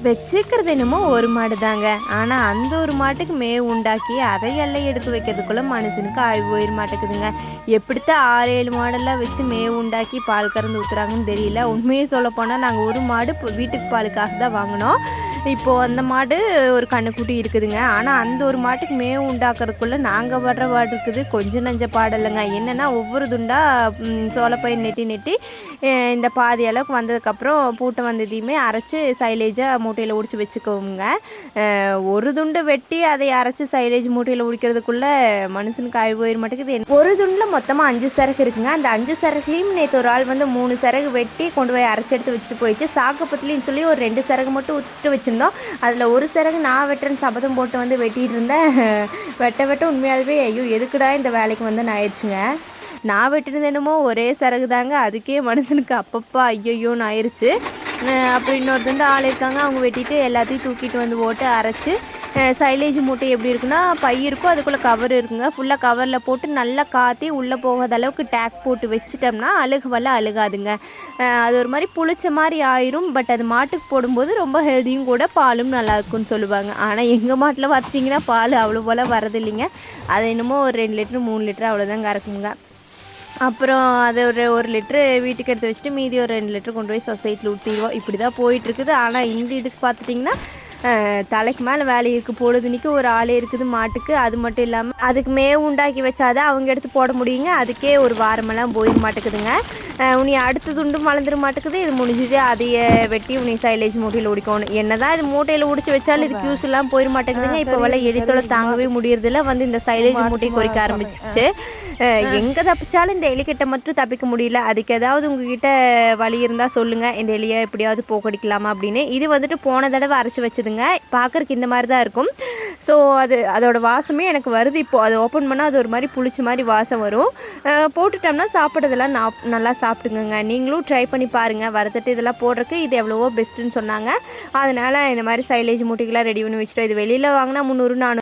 வச்சுக்கிறது என்னமோ ஒரு மாடு தாங்க. ஆனால் அந்த ஒரு மாட்டுக்கு மேவு உண்டாக்கி அதை எல்லை எடுத்து வைக்கிறதுக்குள்ளே மனுஷனுக்கு ஆய்வு போயிட மாட்டேங்குதுங்க. எப்படித்தான் 6-7 மாடெல்லாம் வச்சு மேவு உண்டாக்கி பால் கறந்து ஊற்றுறாங்கன்னு தெரியல. உண்மையை சொல்லப்போனால் நாங்கள் ஒரு மாடு இப்போ வீட்டுக்கு பாலுக்காக தான் வாங்கினோம். இப்போது அந்த மாடு ஒரு கண்ணுக்குட்டி இருக்குதுங்க. ஆனால் அந்த ஒரு மாட்டுக்கு மேவு உண்டாக்குறதுக்குள்ளே நாங்கள் படுற பாடு இருக்குது கொஞ்சம் நஞ்ச பாடலைங்க. என்னென்னா ஒவ்வொரு துண்டாக சோளப்பயிர் நெட்டி நெட்டி இந்த பாதி அளவுக்கு வந்ததுக்கப்புறம் பூட்டை வந்ததையுமே அரைச்சி சைலேஜாக மூட்டையில் உடிச்சு வச்சுக்கோங்க. ஒரு துண்டு வெட்டி அதை அரைச்சி சைலேஜ் மூட்டையில் உடிக்கிறதுக்குள்ளே மனுஷனுக்கு ஆகி போயிட மாட்டேங்குது. ஒரு துண்டில் மொத்தமாக 5 சரகு இருக்குங்க. அந்த 5 சரகுலையும் நேற்று ஒரு ஆள் வந்து 3 சரகு வெட்டி கொண்டு போய் அரைச்சி எடுத்து வச்சுட்டு போயிட்டு சாக்குப்பத்துலேன்னு சொல்லி ஒரு 2 சரகு மட்டும் ஊற்றிட்டு வச்சுருந்தோம். அதில் ஒரு சரகு நான் வெட்டுறேன்னு சபதம் போட்டு வந்து வெட்டிகிட்டு இருந்தேன். வெட்ட உண்மையாகவே ஐயோ எதுக்குடா இந்த வேலைக்கு வந்து நான் ஆயிடுச்சுங்க. நான் வெட்டினது என்னமோ ஒரே சரகு தாங்க. அதுக்கே மனுஷனுக்கு அப்பப்பா ஐயோன்னு ஆயிடுச்சு. அப்புறம் இன்னொரு துண்டு ஆள் இருக்காங்க, அவங்க வெட்டிட்டு எல்லாத்தையும் தூக்கிட்டு வந்து போட்டு அரைச்சி சைலேஜ் மூட்டை எப்படி இருக்குன்னா பை இருக்கும், அதுக்குள்ளே கவர் இருக்குங்க. ஃபுல்லாக கவரில் போட்டு நல்லா காற்றி உள்ளே போகாத அளவுக்கு டேக் போட்டு வச்சிட்டோம்னா அழுகாதுங்க. அது ஒரு மாதிரி புளிச்ச மாதிரி ஆயிரும். பட் அது மாட்டுக்கு போடும்போது ரொம்ப ஹெல்த்தியும் கூட, பாலும் நல்லாயிருக்குன்னு சொல்லுவாங்க. ஆனால் எங்கள் மாட்டில் பார்த்திங்கன்னா பால் அவ்வளோ போல் வரதில்லைங்க. அது என்னமோ ஒரு 2 லிட்டரு 3 லிட்டரு அவ்வளோதான் கறக்குங்க. அப்புறம் அது ஒரு லிட்ரு வீட்டுக்கு எடுத்து வச்சுட்டு மீதி ஒரு 2 லிட்டரு கொண்டு போய் சொசைட்டியில் ஊற்றிடுவோம். இப்படி தான் போயிட்டுருக்குது. ஆனால் இந்த இதுக்கு பார்த்துட்டிங்கன்னா தலைக்கு மேலே வேலை இருக்குது. பொழுதுனிக்கு ஒரு ஆளே இருக்குது மாட்டுக்கு. அது மட்டும் இல்லாமல் அதுக்கு மேவு உண்டாக்கி வச்சாதான் அவங்க எடுத்து போட முடியுங்க. அதுக்கே ஒரு வாரமெல்லாம் போயிட மாட்டேக்குதுங்க. உனி அடுத்த துண்டும் வளர்ந்துட மாட்டேக்குது. இது முடிஞ்சது அதையை வெட்டி உனி சைலேஜ் மூட்டையில் உடிக்கணும். என்ன தான் இது மூட்டையில் உடிச்சு வச்சாலும் இது கியூஸ் எல்லாம் போயிட மாட்டேங்குதுங்க. இப்போ வலை எலித்தோட தாங்கவே முடியறதில்ல. வந்து இந்த சைலேஜ் மூட்டையை குறைக்க ஆரம்பிச்சிச்சு. எங்கே தப்பிச்சாலும் இந்த எலிக்கிட்ட மட்டும் தப்பிக்க முடியல. அதுக்கு ஏதாவது உங்ககிட்ட வழி இருந்தால் சொல்லுங்கள், இந்த எலியை எப்படியாவது போக்கடிக்கலாமா அப்படின்னு. இது வந்துட்டு போன தடவை அரைச்சி வச்சதுங்க. பார்க்குறக்கு இந்த மாதிரி தான் இருக்கும். ஸோ அதோட வாசமே எனக்கு வருது. இப்போது அதை ஓப்பன் பண்ணால் அது ஒரு மாதிரி புளிச்ச மாதிரி வாசம் வரும். போட்டுட்டோம்னா சாப்பிட்றதெல்லாம் நல்லா சாப்பிட்டுங்க. நீங்களும் ட்ரை பண்ணி பாருங்கள். வறுத்துட்டு இதெல்லாம் போடுறதுக்கு இது எவ்வளவோ பெஸ்ட்டுன்னு சொன்னாங்க. அதனால் இந்த மாதிரி சைலேஜ் மூட்டைகளாக ரெடி பண்ணி வச்சுட்டோம். இது வெளியில் வாங்கினா 300-400